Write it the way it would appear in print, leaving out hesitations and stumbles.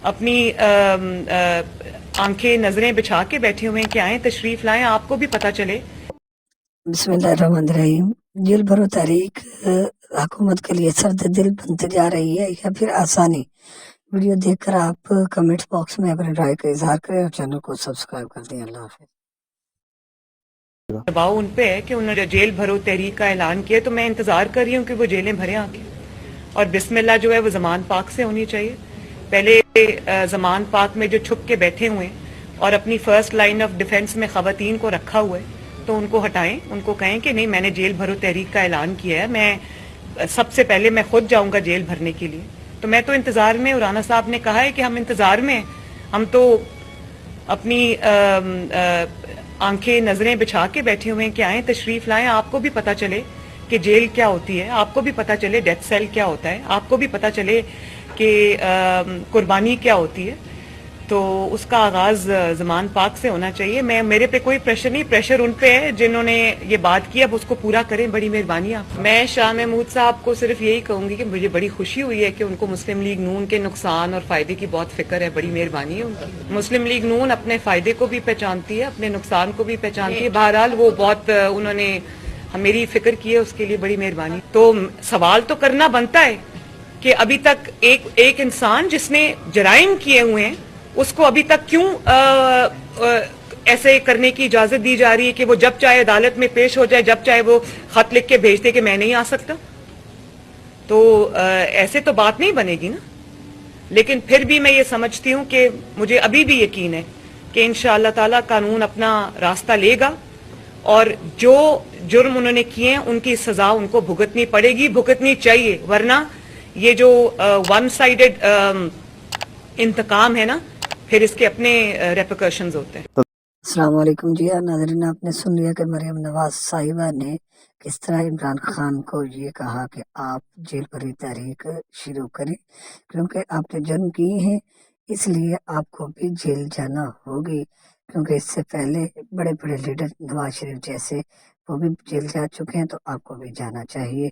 اپنی آنکھیں نظریں بچھا کے بیٹھے ہوئے ہیں کہ آئیں تشریف لائیں، آپ کو بھی پتہ چلے۔ بسم اللہ الرحمن الرحیم۔ جیل بھرو تحریک حکومت کے لیے سرد دل بنتے جا رہی ہے یا پھر آسانی؟ ویڈیو دیکھ کر آپ کمنٹ باکس میں اپنے رائے کا اظہار کریں اور چینل کو سبسکرائب کر دیں۔ اللہ حافظ۔ دباؤ ان پہ ہے کہ انہوں نے جیل بھرو تحریک کا اعلان کیا، تو میں انتظار کر رہی ہوں کہ وہ جیلیں بھریں آ کے، اور بسم اللہ جو ہے وہ زمان پاک سے ہونی چاہیے۔ پہلے زمان پاک میں جو چھپ کے بیٹھے ہوئے ہیں اور اپنی فرسٹ لائن آف ڈیفنس میں خواتین کو رکھا ہوا ہے، تو ان کو ہٹائیں، ان کو کہیں کہ نہیں، میں نے جیل بھرو تحریک کا اعلان کیا ہے، میں سب سے پہلے میں خود جاؤں گا جیل بھرنے کے لیے۔ تو میں تو انتظار میں، رانا صاحب نے کہا ہے کہ ہم انتظار میں ہیں، ہم تو اپنی آنکھیں نظریں بچھا کے بیٹھے ہوئے ہیں کہ آئیں تشریف لائیں، آپ کو بھی پتہ چلے کہ جیل کیا ہوتی ہے، آپ کو بھی پتہ چلے ڈیتھ سیل کیا ہوتا ہے، آپ کو بھی پتہ چلے کہ قربانی کیا ہوتی ہے۔ تو اس کا آغاز زمان پاک سے ہونا چاہیے۔ میرے پہ کوئی پریشر نہیں، پریشر ان پہ ہے جنہوں نے یہ بات کی، اب اس کو پورا کریں، بڑی مہربانی آپ۔ میں شاہ محمود صاحب کو صرف یہی کہوں گی کہ مجھے بڑی خوشی ہوئی ہے کہ ان کو مسلم لیگ نون کے نقصان اور فائدے کی بہت فکر ہے، بڑی مہربانی ہے ان کی۔ مسلم لیگ نون اپنے فائدے کو بھی پہچانتی ہے، اپنے نقصان کو بھی پہچانتی ہے، بہرحال وہ بہت انہوں نے میری فکر کی ہے، اس کے لیے بڑی مہربانی۔ تو سوال تو کرنا بنتا ہے کہ ابھی تک ایک انسان جس نے جرائم کیے ہوئے ہیں، اس کو ابھی تک کیوں ایسے کرنے کی اجازت دی جا رہی ہے کہ وہ جب چاہے عدالت میں پیش ہو جائے، جب چاہے وہ خط لکھ کے بھیج دے کہ میں نہیں آ سکتا؟ تو ایسے تو بات نہیں بنے گی نا۔ لیکن پھر بھی میں یہ سمجھتی ہوں کہ مجھے ابھی بھی یقین ہے کہ انشاءاللہ تعالی قانون اپنا راستہ لے گا، اور جو جرم انہوں نے کیے ہیں ان کی سزا ان کو بھگتنی پڑے گی، بھگتنی چاہیے، ورنہ یہ جو ون سائیڈڈ انتقام ہے نا، پھر اس کے اپنے ریپرکشنز ہوتے ہیں۔ السلام علیکم جی ناظرین، آپ نے سن لیا کہ مریم نواز صاحبہ نے کس طرح عمران خان کو یہ کہا کہ آپ جیل بھری تحریک شروع کریں، کیونکہ آپ نے جرم کیے ہیں، اس لیے آپ کو بھی جیل جانا ہوگی، کیونکہ اس سے پہلے بڑے بڑے لیڈر نواز شریف جیسے وہ بھی جیل جا چکے ہیں، تو آپ کو بھی جانا چاہیے۔